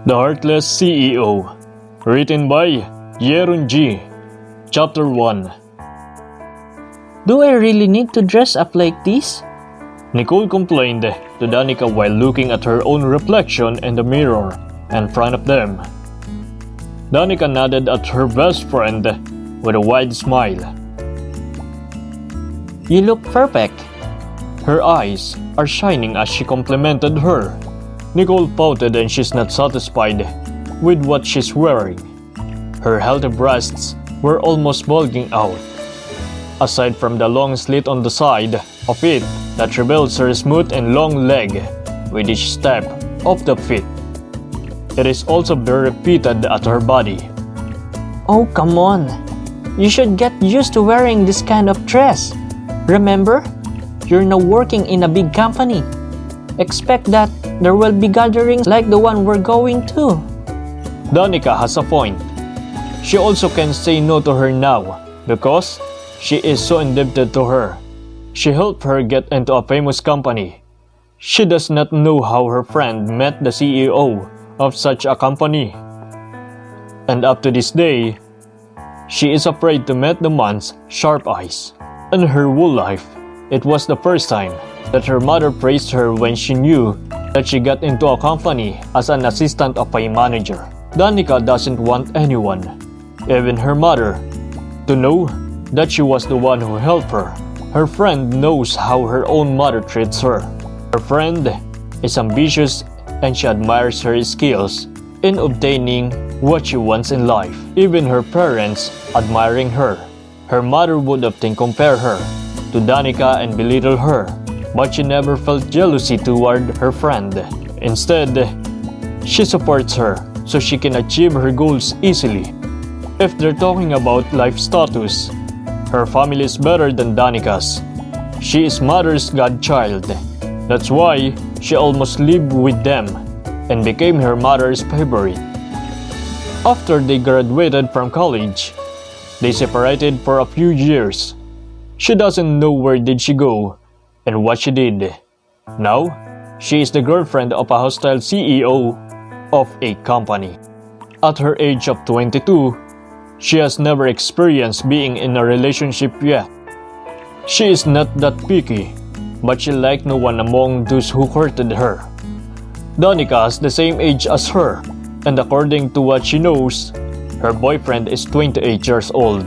The Heartless CEO. Written by Yerun G. Chapter 1. Do I really need to dress up like this? Nicole complained to Danica while looking at her own reflection in the mirror in front of them. Danica nodded at her best friend with a wide smile. You look perfect. Her eyes are shining as she complimented her. Nicole pouted and she's not satisfied with what she's wearing. Her healthy breasts were almost bulging out. Aside from the long slit on the side of it that reveals her smooth and long leg with each step of the feet. It is also very fitted at her body. Oh, come on. You should get used to wearing this kind of dress. Remember, you're now working in a big company. Expect that there will be gatherings like the one we're going to. Danica has a point. She also can say no to her now because she is so indebted to her. She helped her get into a famous company. She does not know how her friend met the CEO of such a company. And up to this day, she is afraid to meet the man's sharp eyes. In her whole life, it was the first time that her mother praised her when she knew that she got into a company as an assistant of a manager. Danica doesn't want anyone, even her mother, to know that she was the one who helped her. Her friend knows how her own mother treats her. Her friend is ambitious and she admires her skills in obtaining what she wants in life. Even her parents admiring her. Her mother would often compare her to Danica and belittle her, but she never felt jealousy toward her friend. Instead, she supports her so she can achieve her goals easily. If they're talking about life status, her family is better than Danica's. She is mother's godchild. That's why she almost lived with them and became her mother's favorite. After they graduated from college, they separated for a few years. She doesn't know where did she go and what she did. Now, she is the girlfriend of a hostile CEO of a company. At her age of 22, she has never experienced being in a relationship yet. She is not that picky, but she liked no one among those who courted her. Danica is the same age as her, and according to what she knows, her boyfriend is 28 years old.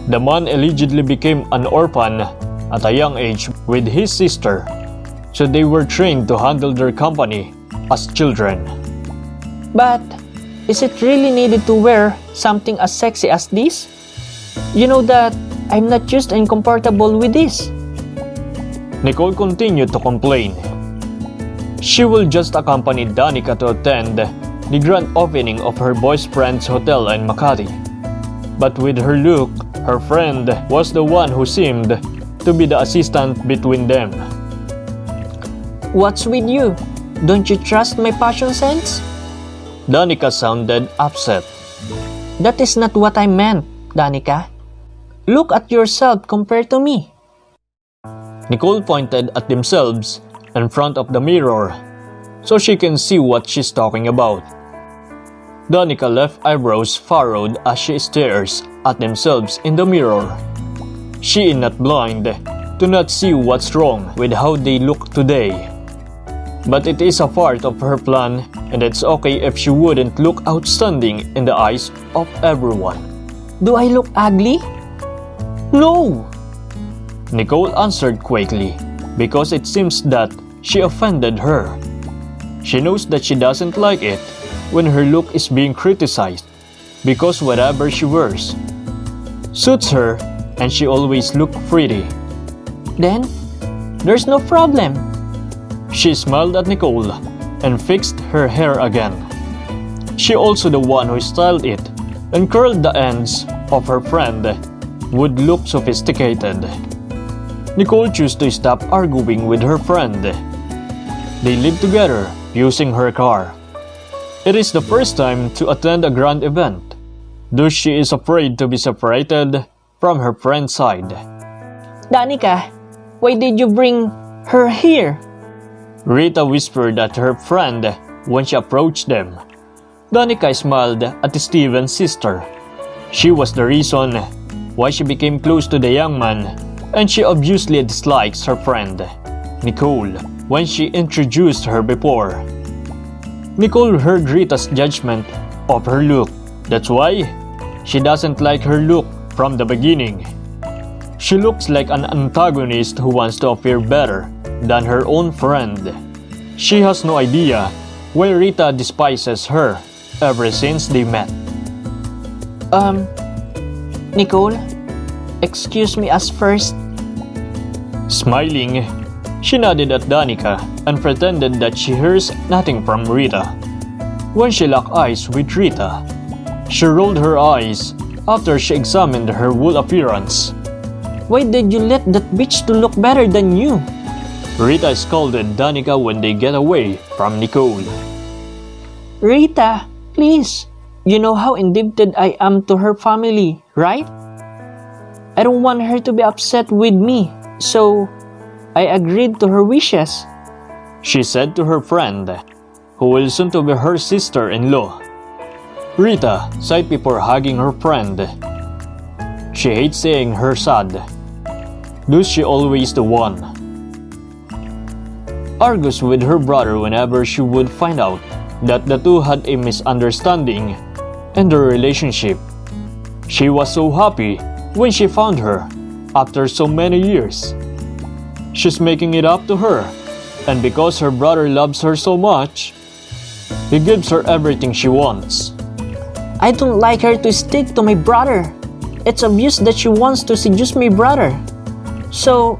The man allegedly became an orphan at a young age with his sister, so they were trained to handle their company as children. But is it really needed to wear something as sexy as this? You know that I'm not used and comfortable with this. Nicole continued to complain. She will just accompany Danica to attend the grand opening of her boyfriend's hotel in Makati. But with her look, her friend was the one who seemed to be the assistant between them. What's with you? Don't you trust my fashion sense? Danica sounded upset. That is not what I meant, Danica. Look at yourself compared to me. Nicole pointed at themselves in front of the mirror so she can see what she's talking about. Danica left eyebrows furrowed as she stares at themselves in the mirror. She is not blind to not see what's wrong with how they look today. But it is a part of her plan, and it's okay if she wouldn't look outstanding in the eyes of everyone. Do I look ugly? No! Nicole answered quickly because it seems that she offended her. She knows that she doesn't like it when her look is being criticized because whatever she wears suits her and she always looks pretty. Then, there's no problem. She smiled at Nicole and fixed her hair again. She also the one who styled it and curled the ends of her friend would look sophisticated. Nicole chose to stop arguing with her friend. They live together using her car. It is the first time to attend a grand event, though she is afraid to be separated from her friend's side. Danica, why did you bring her here? Rita whispered at her friend when she approached them. Danica smiled at Steven's sister. She was the reason why she became close to the young man, and she obviously dislikes her friend, Nicole, when she introduced her before. Nicole heard Rita's judgment of her look. That's why she doesn't like her look from the beginning. She looks like an antagonist who wants to appear better than her own friend. She has no idea why Rita despises her ever since they met. Nicole, excuse me as first. Smiling, she nodded at Danica and pretended that she hears nothing from Rita. When she locked eyes with Rita, she rolled her eyes after she examined her whole appearance. Why did you let that bitch to look better than you? Rita scolded Danica when they get away from Nicole. Rita, please. You know how indebted I am to her family, right? I don't want her to be upset with me, so I agreed to her wishes, She said to her friend, who will soon to be her sister-in-law. Rita sighed before hugging her friend. She hates seeing her sad. Thus she always the one. Argues with her brother whenever she would find out that the two had a misunderstanding in their relationship. She was so happy when she found her after so many years. She's making it up to her, and because her brother loves her so much, he gives her everything she wants. I don't like her to stick to my brother. It's obvious that she wants to seduce my brother. So,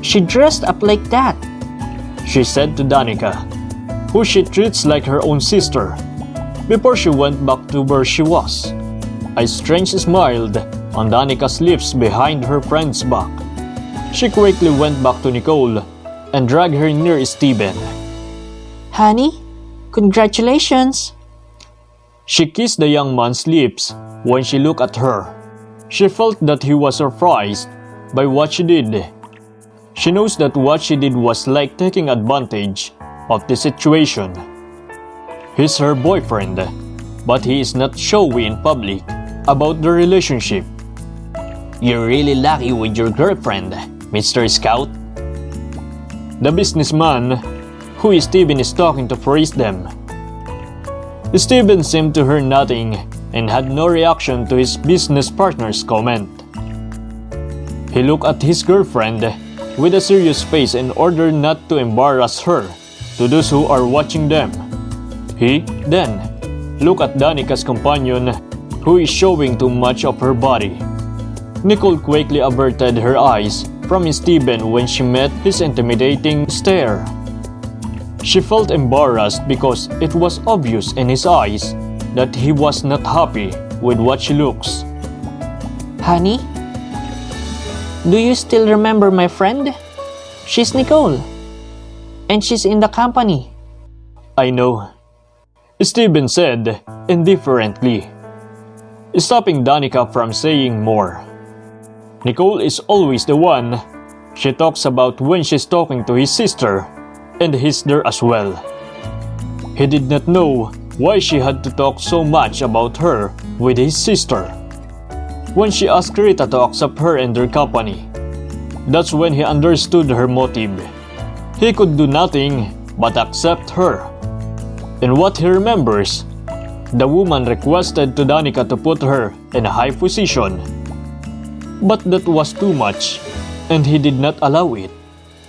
she dressed up like that, She said to Danica, who she treats like her own sister, before she went back to where she was. A strange smile on Danica's lips behind her friend's back. She quickly went back to Nicole and dragged her near Steven. Honey, congratulations. She kissed the young man's lips when she looked at her. She felt that he was surprised by what she did. She knows that what she did was like taking advantage of the situation. He's her boyfriend, but he is not showy in public about the relationship. You're really lucky with your girlfriend, Mr. Scout. The businessman, who Steven is talking to, praised them. Steven seemed to hear nothing and had no reaction to his business partner's comment. He looked at his girlfriend with a serious face in order not to embarrass her to those who are watching them. He then looked at Danica's companion, who is showing too much of her body. Nicole quickly averted her eyes from Steven when she met his intimidating stare. She felt embarrassed because it was obvious in his eyes that he was not happy with what she looks. Honey, do you still remember my friend? She's Nicole, and she's in the company. I know, Steven said indifferently, stopping Danica from saying more. Nicole is always the one she talks about when she's talking to his sister, and he's there as well. He did not know why she had to talk so much about her with his sister. When she asked Rita to accept her in their company, that's when he understood her motive. He could do nothing but accept her. In what he remembers, the woman requested to Danica to put her in a high position. But that was too much, and he did not allow it.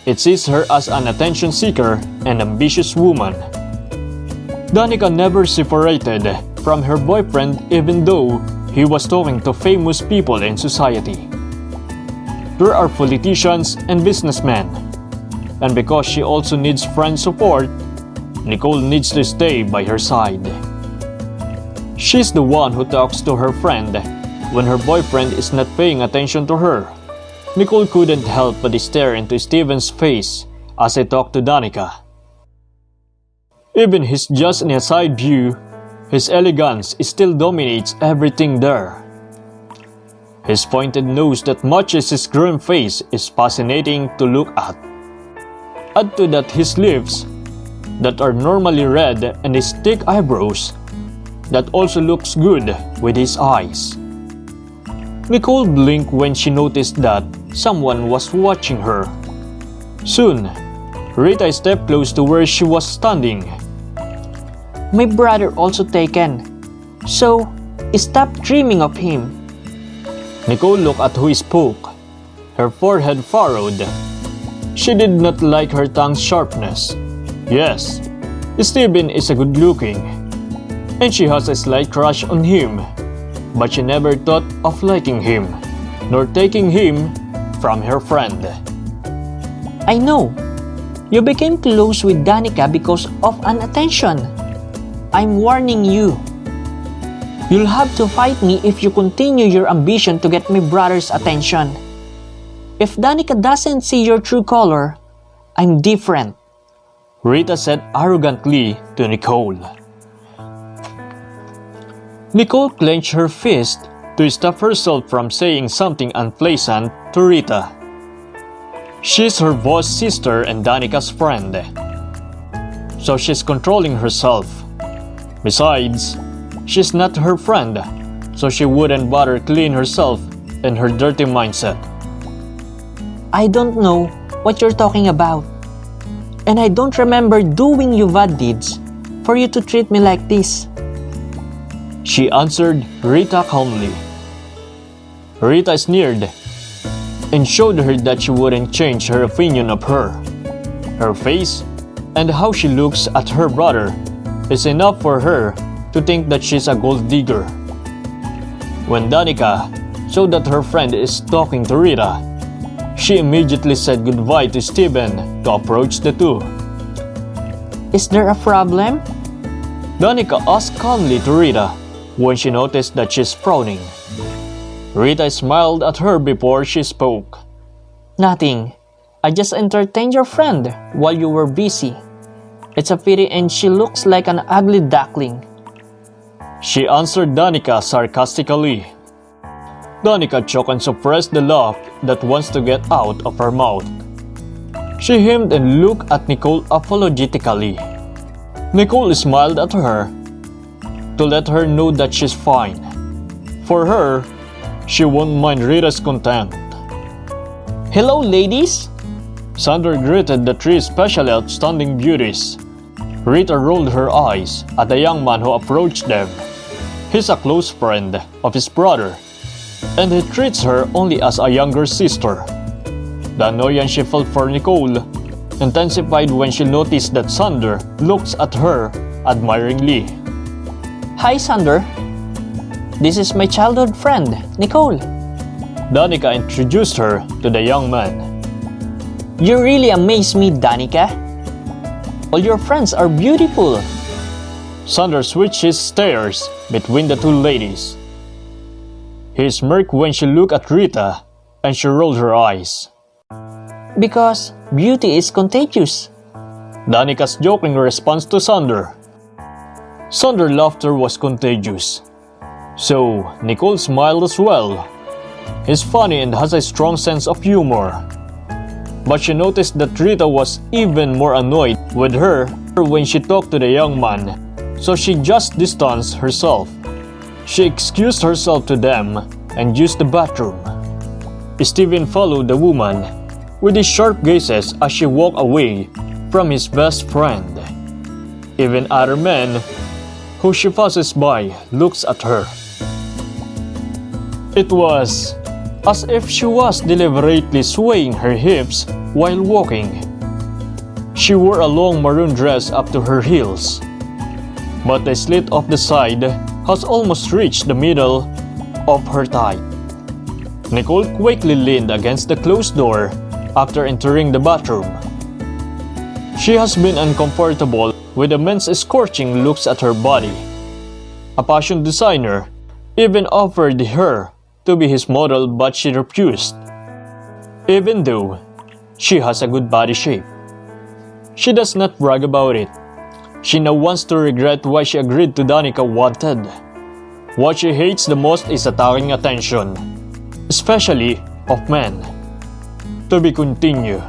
It sees her as an attention seeker and ambitious woman. Danica never separated from her boyfriend even though he was talking to famous people in society. There are politicians and businessmen, and because she also needs friend support, Nicole needs to stay by her side. She's the one who talks to her friend when her boyfriend is not paying attention to her. Nicole couldn't help but stare into Steven's face as he talked to Danica. Even he's just in a side view, his elegance still dominates everything there. His pointed nose that matches his grim face is fascinating to look at. Add to that his lips, that are normally red and his thick eyebrows that also looks good with his eyes. Nicole blinked when she noticed that someone was watching her. Soon, Rita stepped close to where she was standing. My brother also taken. So, stop dreaming of him. Nicole looked at who spoke. Her forehead furrowed. She did not like her tongue's sharpness. Yes, Steven is a good looking, and she has a slight crush on him, but she never thought of liking him, nor taking him from her friend. I know. You became close with Danica because of an attention. I'm warning you. You'll have to fight me if you continue your ambition to get my brother's attention. If Danica doesn't see your true color, I'm different, Rita said arrogantly to Nicole. Nicole clenched her fist to stop herself from saying something unpleasant to Rita. She's her boss' sister and Danica's friend, so she's controlling herself. Besides, she's not her friend, so she wouldn't bother clean herself and her dirty mindset. I don't know what you're talking about. And I don't remember doing you bad deeds for you to treat me like this, she answered Rita calmly. Rita sneered and showed her that she wouldn't change her opinion of her. Her face and how she looks at her brother is enough for her to think that she's a gold digger. When Danica saw that her friend is talking to Rita, she immediately said goodbye to Steven to approach the two. Is there a problem? Danica asked calmly to Rita when she noticed that she's frowning. Rita smiled at her before she spoke. Nothing. I just entertained your friend while you were busy. It's a pity and she looks like an ugly duckling, she answered Danica sarcastically. Danica choked and suppressed the laugh that wants to get out of her mouth. She hemmed and looked at Nicole apologetically. Nicole smiled at her to let her know that she's fine. For her, she won't mind Rita's contempt. Hello, ladies! Sander greeted the three specially outstanding beauties. Rita rolled her eyes at the young man who approached them. He's a close friend of his brother, and he treats her only as a younger sister. The annoyance she felt for Nicole intensified when she noticed that Sander looks at her admiringly. Hi, Sander. This is my childhood friend, Nicole. Danica introduced her to the young man. You really amaze me, Danica. All your friends are beautiful. Sander switched his stares between the two ladies. He smirked when she looked at Rita and she rolled her eyes. Because beauty is contagious, Danica's joking response to Sander. Sander's laughter was contagious, so Nicole smiled as well. He's funny and has a strong sense of humor. But she noticed that Rita was even more annoyed with her when she talked to the young man, so she just distanced herself. She excused herself to them and used the bathroom. Steven followed the woman with his sharp gazes as she walked away from his best friend. Even other men who she passes by looks at her. It was as if she was deliberately swaying her hips while walking. She wore a long maroon dress up to her heels, but the slit of the side has almost reached the middle of her thigh. Nicole quickly leaned against the closed door after entering the bathroom. She has been uncomfortable with the men's scorching looks at her body. A fashion designer even offered her to be his model, but she refused, even though she has a good body shape. She does not brag about it. She now wants to regret why she agreed to Danica wanted. What she hates the most is attacking attention, especially of men. To be continued.